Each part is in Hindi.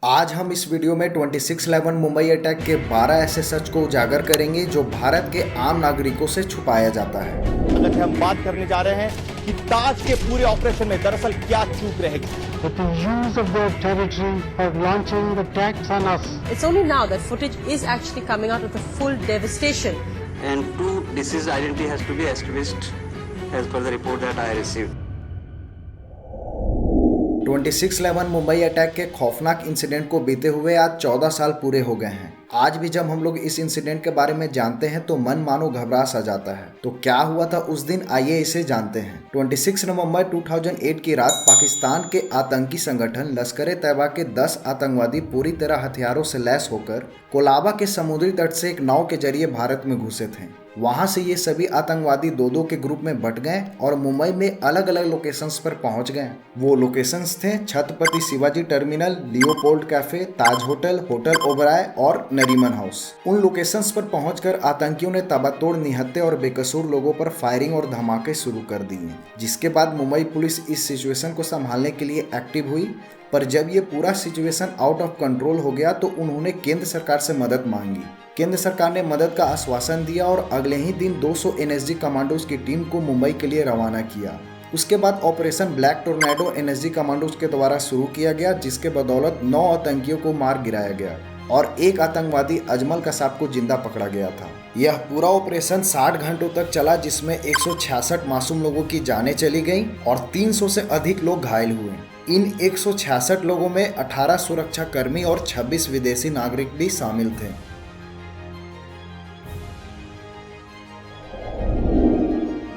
आज हम इस वीडियो में 26/11 मुंबई अटैक के 12 ऐसे सच को उजागर करेंगे जो भारत के आम नागरिकों से छुपाया जाता है। अगर हम बात करने जा रहे हैं कि ताज के पूरे ऑपरेशन में दरअसल क्या चूक रहेगी। With the use of their territory for launching attacks on us. It's only now that footage is actually coming out with the full devastation. And two deceased identity has to be established as per the report that I received. 26/11 Mumbai attack के खौफनाक इंसिडेंट को बीते हुए आज 14 साल पूरे हो गए हैं। आज भी जब हम लोग इस इंसिडेंट के बारे में जानते हैं तो मन मानो घबरा सा जाता है। तो क्या हुआ था उस दिन, आइए इसे जानते हैं। 26 नवंबर 2008 की रात पाकिस्तान के आतंकी संगठन लश्कर-ए-तैयबा के 10 आतंकवादी पूरी तरह हथियारों से लैस होकर कोलाबा के समुद्री तट से एक नाव के जरिए भारत में घुसे थे। वहां से ये सभी आतंकवादी दो दो के ग्रुप में बट गए और मुंबई में अलग अलग लोकेशंस पर पहुंच गए। वो लोकेशंस थे Chhatrapati Shivaji terminal, Leopold cafe, Taj hotel, hotel Oberoi और नरीमन हाउस। उन लोकेशंस पर पहुंचकर आतंकियों ने ताबड़तोड़ निहत्थे और बेकसूर लोगों पर फायरिंग और धमाके शुरू कर दिए, जिसके बाद मुंबई पुलिस इस सिचुएशन को संभालने के लिए एक्टिव हुई। पर जब ये पूरा सिचुएशन आउट ऑफ कंट्रोल हो गया तो उन्होंने केंद्र सरकार से मदद मांगी। केंद्र सरकार ने मदद का आश्वासन दिया और अगले ही दिन 200 एनएसजी कमांडोज की टीम को मुंबई के लिए रवाना किया। उसके बाद operation black tornado NSG commandos के द्वारा शुरू किया गया, जिसके बदौलत 9 आतंकियों को मार गिराया गया और एक आतंकवादी अजमल कसाब को जिंदा पकड़ा गया था। यह पूरा ऑपरेशन 60 घंटों तक चला, जिसमें 166 मासूम लोगों की जानें चली गईं और 300 से अधिक लोग घायल हुए। इन 166 लोगों में 18 सुरक्षा कर्मी और 26 विदेशी नागरिक भी शामिल थे।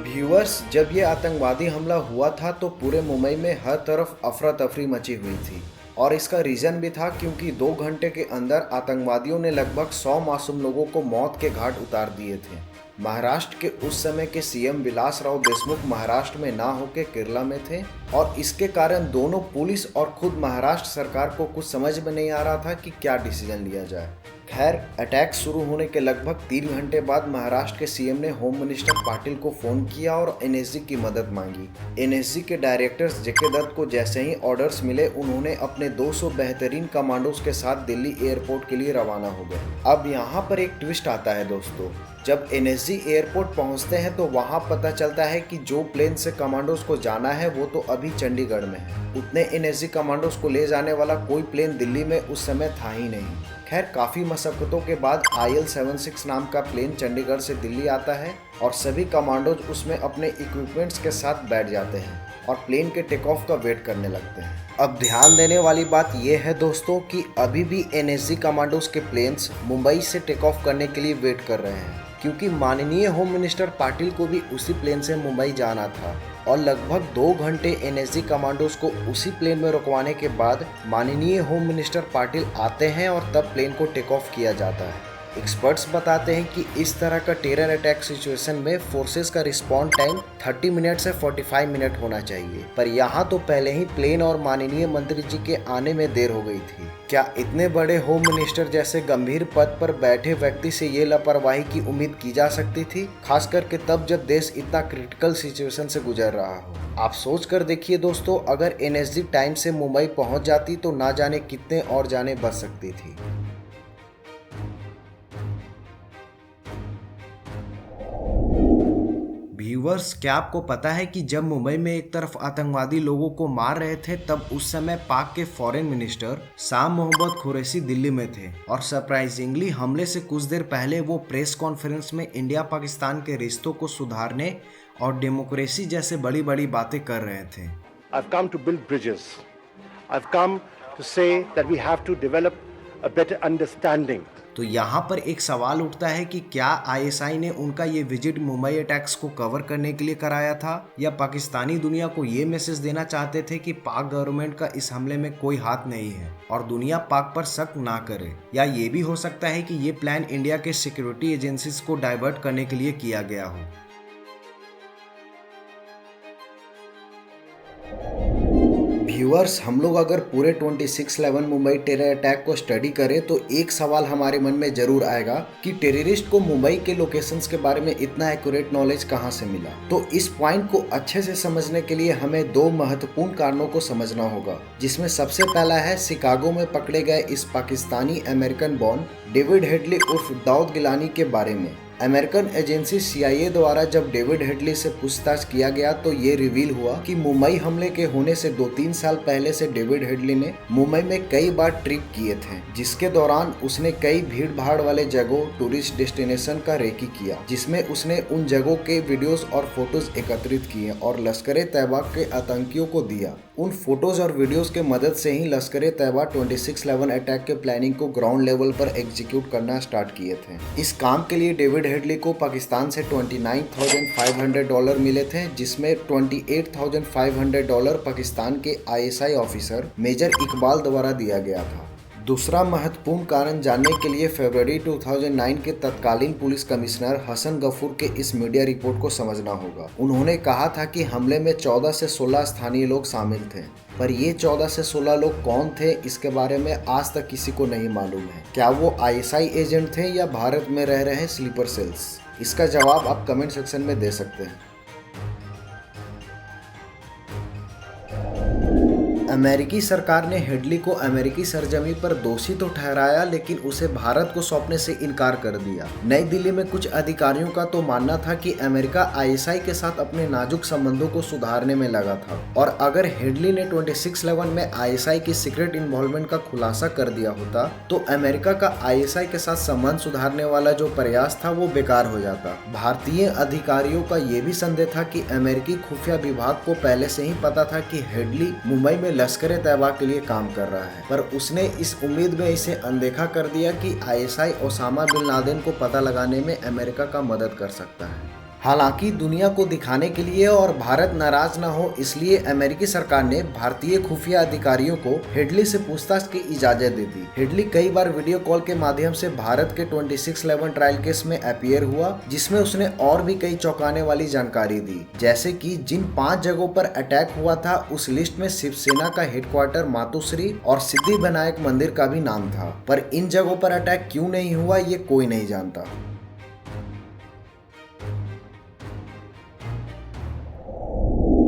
व्यूअर्स, जब ये आतंकवादी हमला हुआ था तो पूरे मुंबई में हर तरफ अफरा तफरी मची हुई थी और इसका रीज़न भी था क्योंकि 2 घंटे के अंदर आतंकवादियों ने लगभग 100 मासूम लोगों को मौत के घाट उतार दिए थे। महाराष्ट्र के उस समय के सीएम विलासराव देशमुख महाराष्ट्र में ना होकर केरला में थे और इसके कारण दोनों पुलिस और खुद महाराष्ट्र सरकार को कुछ समझ में नहीं आ रहा था कि क्या डिसीजन लिया जाए। खैर, अटैक शुरू होने के लगभग 3 घंटे बाद महाराष्ट्र के सीएम ने होम मिनिस्टर पाटिल को फोन किया और एनएसजी की मदद मांगी। एनएसजी के डायरेक्टर जेके दत्त को जैसे ही ऑर्डर्स मिले, उन्होंने अपने 200 बेहतरीन कमांडोज के साथ दिल्ली एयरपोर्ट के लिए रवाना हो गए। अब यहाँ पर एक ट्विस्ट आता है दोस्तों। जब एनएसजी एयरपोर्ट पहुँचते हैं तो वहाँ पता चलता है कि जो प्लेन से कमांडोज को जाना है वो तो अभी चंडीगढ़ में है। उतने एनएसजी कमांडोज को ले जाने वाला कोई प्लेन दिल्ली में उस समय था ही नहीं। खैर, काफ़ी मशक्क़तों के बाद IL-76 नाम का प्लेन चंडीगढ़ से दिल्ली आता है और सभी कमांडोज उसमें अपने इक्विपमेंट्स के साथ बैठ जाते हैं और प्लेन के टेक ऑफ का वेट करने लगते हैं। अब ध्यान देने वाली बात यह है दोस्तों कि अभी भी एनएसजी कमांडोज के प्लेन्स मुंबई से टेक ऑफ करने के लिए वेट कर रहे हैं, क्योंकि माननीय होम मिनिस्टर पाटिल को भी उसी प्लेन से मुंबई जाना था और लगभग 2 घंटे एनएसजी कमांडोज को उसी प्लेन में रुकवाने के बाद माननीय होम मिनिस्टर पाटिल आते हैं और तब प्लेन को टेक ऑफ किया जाता है। एक्सपर्ट्स बताते हैं कि इस तरह का टेरर अटैक सिचुएशन में फोर्सेस का रिस्पॉन्ड टाइम 30 मिनट से 45 मिनट होना चाहिए, पर यहाँ तो पहले ही प्लेन और माननीय मंत्री जी के आने में देर हो गई थी। क्या इतने बड़े होम मिनिस्टर जैसे गंभीर पद पर बैठे व्यक्ति से ये लापरवाही की उम्मीद की जा सकती थी, खास करके तब जब देश इतना क्रिटिकल सिचुएशन से गुजर रहा हो। आप सोच कर देखिए दोस्तों, अगर एनएसजी टाइम से मुंबई पहुंच जाती तो ना जाने कितने और जाने बच सकती थी। व्यूअर्स, क्या आपको पता है कि जब मुंबई में एक तरफ आतंकवादी लोगों को मार रहे थे, तब उस समय पाक के फॉरेन मिनिस्टर शाह मोहम्मद कुरैशी दिल्ली में थे और सरप्राइजिंगली हमले से कुछ देर पहले वो प्रेस कॉन्फ्रेंस में इंडिया पाकिस्तान के रिश्तों को सुधारने और डेमोक्रेसी जैसे बड़ी बड़ी बातें कर रहे थे। I've come to build bridges. I've come to say that we have to develop a better understanding. तो यहाँ पर एक सवाल उठता है कि क्या आईएसआई ने उनका ये विजिट मुंबई अटैक्स को कवर करने के लिए कराया था, या पाकिस्तानी दुनिया को ये मैसेज देना चाहते थे कि पाक गवर्नमेंट का इस हमले में कोई हाथ नहीं है और दुनिया पाक पर शक ना करे, या ये भी हो सकता है कि ये प्लान इंडिया के सिक्योरिटी एजेंसीज को डाइवर्ट करने के लिए किया गया हो। व्यूअर्स, हम लोग अगर पूरे 26/11 मुंबई टेरर अटैक को स्टडी करें तो एक सवाल हमारे मन में जरूर आएगा कि टेररिस्ट को मुंबई के लोकेशंस के बारे में इतना एक्यूरेट नॉलेज कहां से मिला। तो इस पॉइंट को अच्छे से समझने के लिए हमें दो महत्वपूर्ण कारणों को समझना होगा, जिसमें सबसे पहला है शिकागो में पकड़े गए इस Pakistani American born David Headley उर्फ दाऊद गिलानी के बारे में। अमेरिकन एजेंसी CIA द्वारा जब डेविड हेडली से पूछताछ किया गया तो ये रिवील हुआ कि मुंबई हमले के होने से 2-3 साल पहले से डेविड हेडली ने मुंबई में कई बार ट्रिप किए थे, जिसके दौरान उसने कई भीड़ भाड़ वाले जगहों टूरिस्ट डेस्टिनेशन का रेकी किया, जिसमें उसने उन जगहों के वीडियोस और फोटोज एकत्रित किए और लश्कर ए तैयबा के आतंकियों को दिया। उन फोटोज और वीडियोस के मदद से ही लश्कर ए तैयबा 26/11 अटैक के प्लानिंग को ग्राउंड लेवल पर एग्जीक्यूट करना स्टार्ट किए थे। इस काम के लिए डेविड हेडली को पाकिस्तान से $29,500 मिले थे, जिसमें $28,500 पाकिस्तान के ISI ऑफिसर मेजर इकबाल द्वारा दिया गया था। दूसरा महत्वपूर्ण कारण जानने के लिए फरवरी 2009 के तत्कालीन पुलिस कमिश्नर हसन गफूर के इस मीडिया रिपोर्ट को समझना होगा। उन्होंने कहा था कि हमले में 14 से 16 स्थानीय लोग शामिल थे, पर ये 14 से 16 लोग कौन थे इसके बारे में आज तक किसी को नहीं मालूम है। क्या वो ISI एजेंट थे या भारत में रह रहे स्लीपर सेल्स? इसका जवाब आप कमेंट सेक्शन में दे सकते हैं। अमेरिकी सरकार ने हेडली को अमेरिकी सरजमी पर दोषी तो ठहराया, लेकिन उसे भारत को सौंपने से इनकार कर दिया। नई दिल्ली में कुछ अधिकारियों का तो मानना था कि अमेरिका ISI के साथ अपने नाजुक संबंधों को सुधारने में लगा था, और अगर हेडली ने 26/11 में ISI की सीक्रेट इन्वॉल्वमेंट का खुलासा कर दिया होता तो अमेरिका का ISI के साथ संबंध सुधारने वाला जो प्रयास था वो बेकार हो जाता। भारतीय अधिकारियों का ये भी संदेह था कि अमेरिकी खुफिया विभाग को पहले से ही पता था कि हेडली मुंबई में लश्कर ए तैयबा के लिए काम कर रहा है, पर उसने इस उम्मीद में इसे अनदेखा कर दिया कि ISI ओसामा बिन लादेन को पता लगाने में अमेरिका का मदद कर सकता है। हालांकि दुनिया को दिखाने के लिए और भारत नाराज ना हो इसलिए अमेरिकी सरकार ने भारतीय खुफिया अधिकारियों को हेडली से पूछताछ की इजाजत दे दी। हेडली कई बार वीडियो कॉल के माध्यम से भारत के 26/11 ट्रायल केस में अपीयर हुआ, जिसमें उसने और भी कई चौंकाने वाली जानकारी दी, जैसे कि जिन 5 जगहों पर अटैक हुआ था उस लिस्ट में शिवसेना का हेडक्वार्टर मातोश्री और सिद्धि विनायक मंदिर का भी नाम था, पर इन जगहों पर अटैक क्यों नहीं हुआ ये कोई नहीं जानता।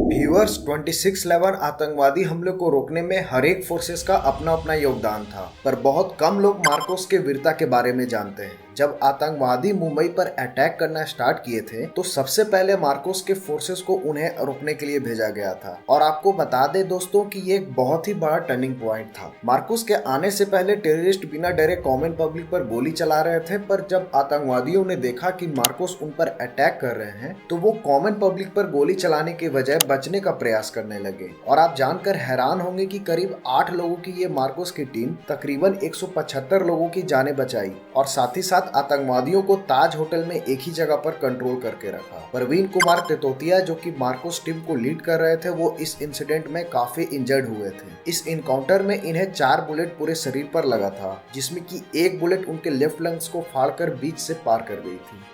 व्यूअर्स, 26/11 आतंकवादी हमले को रोकने में हर एक फोर्सेस का अपना अपना योगदान था, पर बहुत कम लोग मार्कोस के वीरता के बारे में जानते हैं। जब आतंकवादी मुंबई पर अटैक करना स्टार्ट किए थे तो सबसे पहले मार्कोस के फोर्सेस को उन्हें रोकने के लिए भेजा गया था, और आपको बता दें दोस्तों कि ये एक बहुत ही बड़ा टर्निंग पॉइंट था। मार्कोस के आने से पहले टेररिस्ट बिना डरे कॉमन पब्लिक पर गोली चला रहे थे, पर जब आतंकवादियों ने देखा कि मार्कोस उन पर अटैक कर रहे हैं तो वो कॉमन पब्लिक पर गोली चलाने के बजाय बचने का प्रयास करने लगे। और आप जानकर हैरान होंगे कि करीब 8 लोगों की ये मार्कोस की टीम तकरीबन 175 लोगों की जानें बचाई, और साथ ही साथ आतंकवादियों को ताज होटल में एक ही जगह पर कंट्रोल करके रखा। परवीन कुमार तेतोतिया, जो कि मार्कोस टीम को लीड कर रहे थे, वो इस इंसिडेंट में काफी इंजर्ड हुए थे। इस इनकाउंटर में इन्हें 4 बुलेट पूरे शरीर पर लगा था, जिसमें कि एक बुलेट उनके लेफ्ट लंग्स को फाड़कर बीच से पार कर गई थी।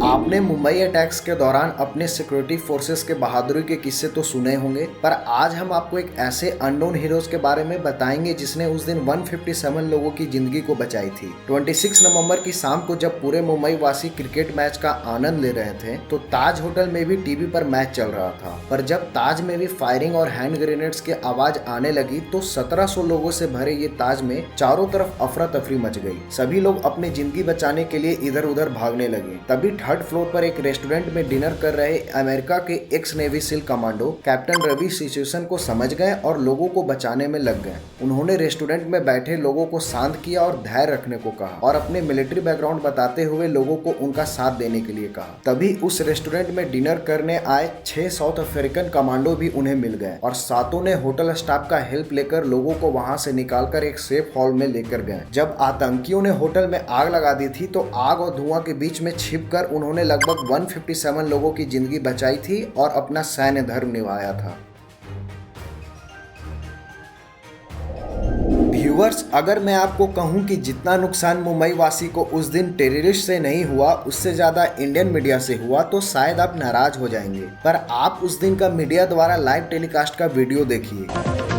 आपने मुंबई अटैक्स के दौरान अपने सिक्योरिटी फोर्सेस के बहादुरी के किस्से तो सुने होंगे, पर आज हम आपको एक ऐसे अननोन हीरोज के बारे में बताएंगे जिसने उस दिन 157 लोगों की जिंदगी को बचाई थी। 26 नवंबर की शाम को जब पूरे मुंबई वासी क्रिकेट मैच का आनंद ले रहे थे तो ताज होटल में भी टीवी पर मैच चल रहा था, पर जब ताज में भी फायरिंग और हैंड ग्रेनेड्स की आवाज आने लगी तो 1700 लोगों से भरे ये ताज में चारों तरफ अफरा तफरी मच गई। सभी लोग अपनी जिंदगी बचाने के लिए इधर उधर भागने लगे। तभी थर्ड फ्लोर पर एक रेस्टोरेंट में डिनर कर रहे अमेरिका के ex navy seal commando captain Ravi situation को समझ गए और लोगों को बचाने में लग गए। उन्होंने रेस्टोरेंट में बैठे लोगों को शांत किया और धैर्य रखने को कहा, और अपने मिलिट्री बैकग्राउंड बताते हुए लोगों को उनका साथ देने के लिए कहा। तभी उस रेस्टोरेंट में डिनर करने आए 6 साउथ अफ्रीकन कमांडो भी उन्हें मिल गए, और सातों ने होटल स्टाफ का हेल्प लेकर लोगों को वहां से निकालकर एक सेफ हॉल में लेकर गए। जब आतंकियों ने होटल में आग लगा दी थी तो आग और धुआं के बीच में छिपकर उन्होंने लगभग 157 लोगों की जिंदगी बचाई थी और अपना सैन्य धर्म निभाया था। व्यूअर्स, अगर मैं आपको कहूं कि जितना नुकसान मुंबई वासी को उस दिन टेररिस्ट से नहीं हुआ, उससे ज्यादा इंडियन मीडिया से हुआ, तो शायद आप नाराज हो जाएंगे। पर आप उस दिन का मीडिया द्वारा लाइव टेलीकास्ट का वीडियो देखिए।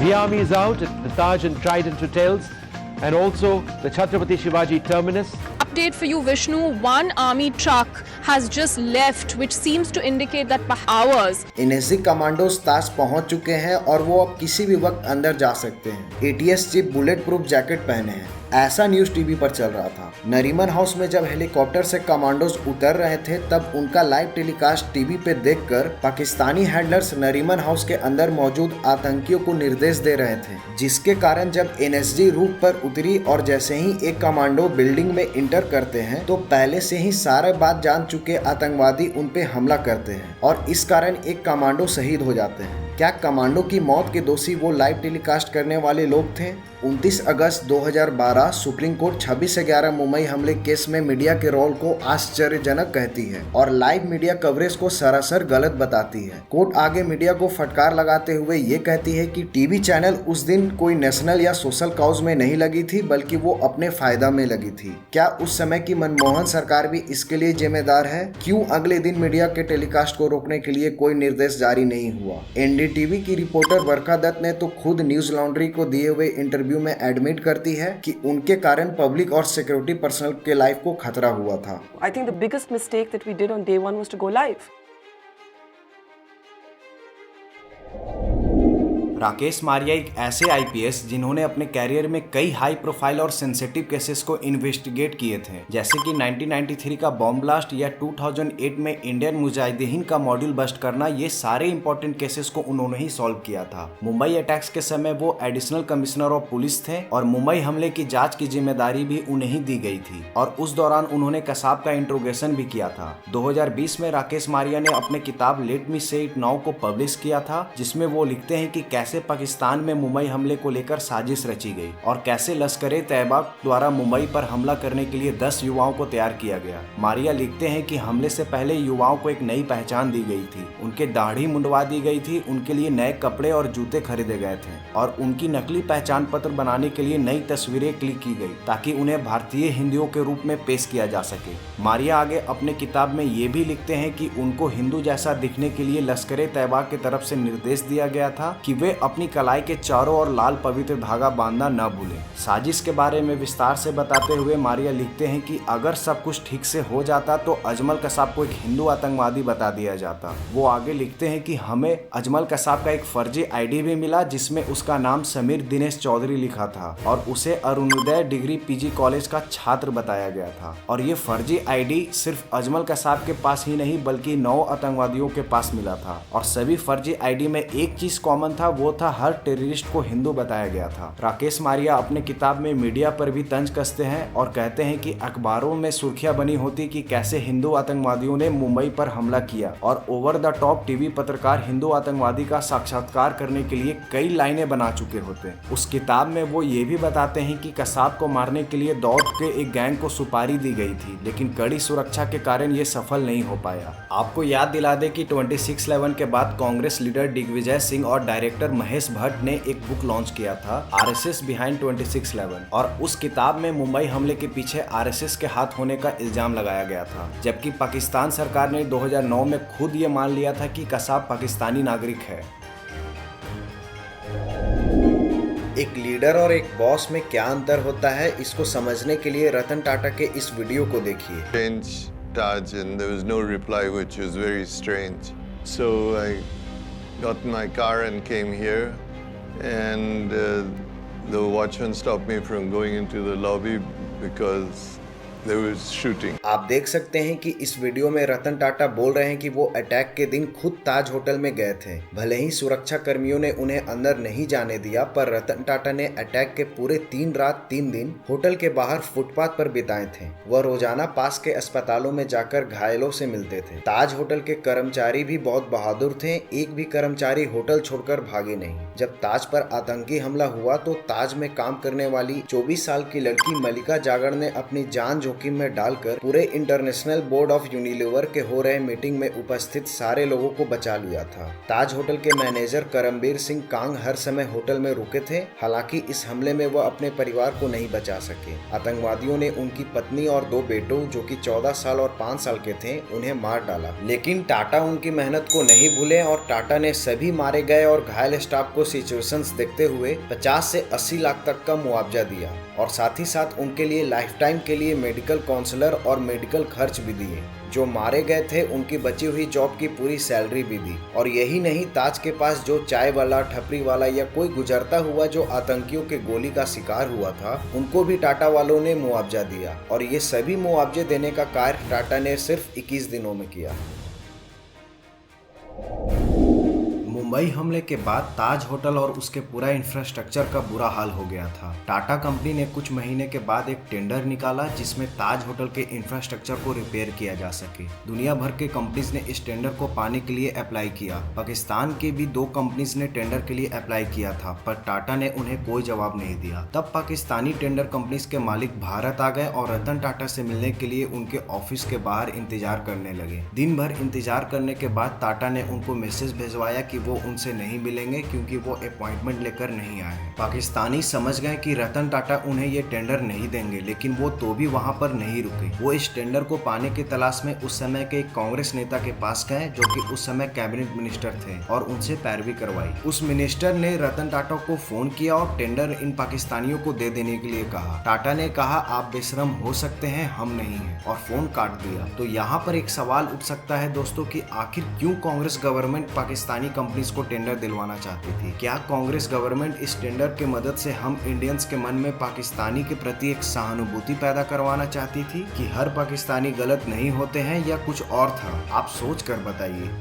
The army is out at the Taj and Trident hotels and also the Chhatrapati Shivaji terminus. Update for you, Vishnu. One army truck has just left, which seems to indicate that for hours. NSG commandos Taj पहुंच चुके हैं और वो अब किसी भी वक्त अंदर जा सकते हैं। ATS chief bullet proof jacket पहने हैं, ऐसा न्यूज टीवी पर चल रहा था। नरीमन हाउस में जब हेलीकॉप्टर से कमांडोज उतर रहे थे, तब उनका लाइव टेलीकास्ट टीवी पे देखकर पाकिस्तानी हैंडलर्स नरीमन हाउस के अंदर मौजूद आतंकियों को निर्देश दे रहे थे, जिसके कारण जब NSG रूट पर उतरी और जैसे ही एक कमांडो बिल्डिंग में इंटर करते हैं, तो पहले से ही सारे बात जान चुके आतंकवादी उन पे हमला करते हैं और इस कारण एक कमांडो शहीद हो जाते हैं। क्या कमांडो की मौत के दोषी वो लाइव टेलीकास्ट करने वाले लोग थे? 29 अगस्त 2012 सुप्रीम कोर्ट 26/11 मुंबई हमले केस में मीडिया के रोल को आश्चर्यजनक कहती है और लाइव मीडिया कवरेज को सरासर गलत बताती है। कोर्ट आगे मीडिया को फटकार लगाते हुए ये कहती है कि टीवी चैनल उस दिन कोई नेशनल या सोशल काउज में नहीं लगी थी, बल्कि वो अपने फायदा में लगी थी। क्या उस समय की मनमोहन सरकार भी इसके लिए जिम्मेदार है? क्यों अगले दिन मीडिया के टेलीकास्ट को रोकने के लिए कोई निर्देश जारी नहीं हुआ? NDTV की रिपोर्टर वर्षा दत्त ने तो खुद न्यूज लॉन्ड्री को दिए हुए इंटरव्यू में एडमिट करती है कि उनके कारण पब्लिक और सिक्योरिटी पर्सनल के लाइफ को खतरा हुआ था। I think the biggest mistake that we did on day one was to go live. Rakesh Maria एक ऐसे IPS जिन्होंने अपने कैरियर में कई हाई प्रोफाइल और सेंसिटिव केसेस को इन्वेस्टिगेट किए थे, जैसे कि 1993 का बॉम्ब ब्लास्ट या 2008 में इंडियन मुजाहिदीन का मॉड्यूल बस्ट करना। ये सारे इंपॉर्टेंट केसेस को उन्होंने ही सॉल्व किया था। मुंबई अटैक्स के समय वो एडिशनल कमिश्नर ऑफ पुलिस थे और मुंबई हमले की जाँच की जिम्मेदारी भी उन्हें ही दी गई थी और उस दौरान उन्होंने कसाब का इंट्रोगेशन भी किया था। 2020 में राकेश मारिया ने अपने किताब लेट मी से इट नाउ को पब्लिश किया था, जिसमें वो लिखते हैं कि कैसे पाकिस्तान में मुंबई हमले को लेकर साजिश रची गई और कैसे लश्कर तैयबा द्वारा मुंबई पर हमला करने के लिए 10 युवाओं को तैयार किया गया। मारिया लिखते हैं कि हमले से पहले युवाओं को एक नई पहचान दी गई थी, उनके दाढ़ी मुंडवा दी गई थी, उनके लिए नए कपड़े और जूते खरीदे गए थे और उनकी नकली पहचान पत्र बनाने के लिए नई तस्वीरें क्लिक की गई ताकि उन्हें भारतीय हिंदुओं के रूप में पेश किया जा सके। मारिया आगे अपने किताब में ये भी लिखते हैं कि उनको हिंदू जैसा दिखने के लिए लश्कर तैयबा की तरफ से निर्देश दिया गया था कि वे अपनी कलाई के चारों ओर लाल पवित्र धागा बांधना न भूलें। साजिश के बारे में विस्तार से बताते हुए मारिया लिखते हैं कि अगर सब कुछ ठीक से हो जाता तो अजमल कसाब को एक हिंदू आतंकवादी बता दिया जाता। वो आगे लिखते हैं कि हमें अजमल कसाब का एक फर्जी ID भी मिला जिसमें उसका नाम समीर दिनेश चौधरी लिखा था और उसे अरुणोदय डिग्री PG कॉलेज का छात्र बताया गया था और ये फर्जी ID सिर्फ अजमल कसाब के पास ही नहीं बल्कि 9 आतंकवादियों के पास मिला था और सभी फर्जी ID में एक चीज कॉमन था, वो था हर टेररिस्ट को हिंदू बताया गया था। राकेश मारिया अपने किताब में मीडिया पर भी तंज कसते हैं और कहते हैं कि अखबारों में सुर्खियां बनी होती कि कैसे हिंदू आतंकवादियों ने मुंबई पर हमला किया और ओवर द टॉप टीवी पत्रकार हिंदू आतंकवादी का साक्षात्कार करने के लिए कई लाइनें बना चुके होते। उस किताब में वो ये भी बताते हैं कि कसाब को मारने के लिए दौद के एक गैंग को सुपारी दी गई थी, लेकिन कड़ी सुरक्षा के कारण ये सफल नहीं हो पाया। आपको याद दिला दे कि 26/11 के बाद कांग्रेस लीडर दिग्विजय सिंह और डायरेक्टर महेश भट्ट ने एक बुक लॉन्च किया था RSS बिहाइंड 26/11 और उस किताब में मुंबई हमले के पीछे RSS के हाथ होने का इल्जाम लगाया गया था, जबकि पाकिस्तान सरकार ने 2009 में खुद ये मान लिया था कि कसाब पाकिस्तानी नागरिक है। एक लीडर और एक बॉस में क्या अंतर होता है, इसको समझने के लिए रतन टाटा के इस वीडियो को देखिए। Taj and there was no reply, which was very strange. So I got in my car and came here, and the watchman stopped me from going into the lobby because there was shooting. आप देख सकते हैं कि इस वीडियो में रतन टाटा बोल रहे हैं कि वो अटैक के दिन खुद ताज होटल में गए थे। भले ही सुरक्षा कर्मियों ने उन्हें अंदर नहीं जाने दिया, पर रतन टाटा ने अटैक के पूरे 3 रात 3 दिन होटल के बाहर फुटपाथ पर बिताए थे। वह रोजाना पास के अस्पतालों में जाकर घायलों से मिलते थे। ताज होटल के कर्मचारी भी बहुत बहादुर थे, एक भी कर्मचारी होटल छोड़कर भागे नहीं। जब ताज पर आतंकी हमला हुआ तो ताज में काम करने वाली 24 साल की लड़की मलिका जागड़ ने अपनी जान जोखिम में डालकर पूरे इंटरनेशनल बोर्ड ऑफ यूनिलीवर के हो रहे मीटिंग में उपस्थित सारे लोगों को बचा लिया था। ताज होटल के मैनेजर करमबीर सिंह कांग हर समय होटल में रुके थे। हालांकि इस हमले में वह अपने परिवार को नहीं बचा सके। आतंकवादियों ने उनकी पत्नी और 2 बेटों जो कि 14 साल और 5 साल के थे उन्हें मार डाला। लेकिन टाटा उनकी मेहनत को नहीं भूले और टाटा ने सभी मारे गए और घायल स्टाफ को सिचुएशंस देखते हुए 50 से 80 लाख तक का मुआवजा दिया और साथ ही साथ उनके लिए लाइफ टाइम के लिए मेडिकल काउंसलर और मेडिकल खर्च भी दिए। जो मारे गए थे उनकी बची हुई जॉब की पूरी सैलरी भी दी। और यही नहीं, ताज के पास जो चाय वाला, ठपरी वाला या कोई गुजरता हुआ जो आतंकियों के गोली का शिकार हुआ था उनको भी टाटा वालों ने मुआवजा दिया। और ये सभी मुआवजे देने का कार्य टाटा ने सिर्फ 21 दिनों में किया। मुंबई हमले के बाद ताज होटल और उसके पूरा इंफ्रास्ट्रक्चर का बुरा हाल हो गया था। टाटा कंपनी ने कुछ महीने के बाद एक टेंडर निकाला जिसमें ताज होटल के इंफ्रास्ट्रक्चर को रिपेयर किया जा सके। दुनिया भर के कंपनीज ने इस टेंडर को पाने के लिए अप्लाई किया। पाकिस्तान के भी 2 कंपनीज ने टेंडर के लिए अप्लाई किया था, पर टाटा ने उन्हें कोई जवाब नहीं दिया। तब पाकिस्तानी टेंडर कंपनीज के मालिक भारत आ गए और रतन टाटा से मिलने के लिए उनके ऑफिस के बाहर इंतजार करने लगे। दिन भर इंतजार करने के बाद टाटा ने उनको मैसेज भिजवाया कि वो उनसे नहीं मिलेंगे क्योंकि वो अपॉइंटमेंट लेकर नहीं आए हैं। पाकिस्तानी समझ गए कि रतन टाटा उन्हें ये टेंडर नहीं देंगे, लेकिन वो तो भी वहां पर नहीं रुके। वो इस टेंडर को पाने की तलाश में उस समय के एक कांग्रेस नेता के पास गए जो कि उस समय कैबिनेट मिनिस्टर थे और उनसे पैरवी करवाई। उस मिनिस्टर ने रतन टाटा को फोन किया और टेंडर इन पाकिस्तानियों को दे देने के लिए कहा। टाटा ने कहा आप बेशरम हो सकते हैं, हम नहीं हैं, और फोन काट दिया। तो यहाँ पर एक सवाल उठ सकता है दोस्तों कि आखिर क्यों कांग्रेस गवर्नमेंट पाकिस्तानी कंपनीज को टेंडर दिलवाना चाहती थी? क्या कांग्रेस गवर्नमेंट इस टेंडर के मदद से हम इंडियंस के मन में पाकिस्तानी के प्रति एक सहानुभूति पैदा करवाना चाहती थी कि हर पाकिस्तानी गलत नहीं होते हैं, या कुछ और था? आप सोच कर बताइए।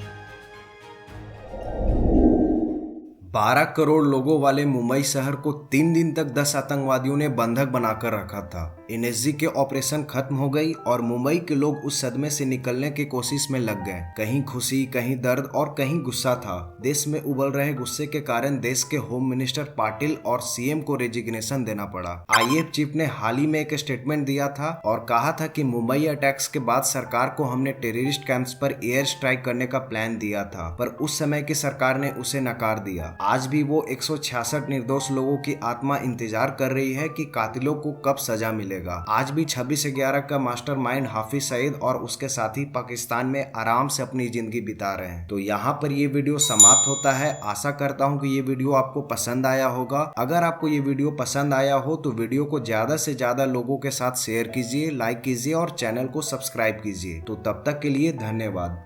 12 करोड़ लोगों वाले मुंबई शहर को 3 दिन तक 10 आतंकवादियों ने बंधक बनाकर रखा था। एनएसजी के ऑपरेशन खत्म हो गई और मुंबई के लोग उस सदमे से निकलने की कोशिश में लग गए। कहीं खुशी, कहीं दर्द और कहीं गुस्सा था। देश में उबल रहे गुस्से के कारण देश के होम मिनिस्टर पाटिल और सीएम को रेजिग्नेशन देना पड़ा। आईएएफ चीफ ने हाल ही में एक स्टेटमेंट दिया था और कहा था कि मुंबई अटैक्स के बाद सरकार को हमने टेररिस्ट कैंप्स पर एयर स्ट्राइक करने का प्लान दिया था, पर उस समय की सरकार ने उसे नकार दिया। आज भी वो 166 निर्दोष लोगों की आत्मा इंतजार कर रही है कि कातिलों को कब सजा मिलेगा। आज भी 26/11 का मास्टरमाइंड हाफिज सईद और उसके साथी पाकिस्तान में आराम से अपनी जिंदगी बिता रहे हैं। तो यहाँ पर ये वीडियो समाप्त होता है। आशा करता हूँ कि ये वीडियो आपको पसंद आया होगा। अगर आपको ये वीडियो पसंद आया हो तो वीडियो को ज्यादा से ज्यादा लोगों के साथ शेयर कीजिए, लाइक कीजिए और चैनल को सब्सक्राइब कीजिए। तो तब तक के लिए धन्यवाद।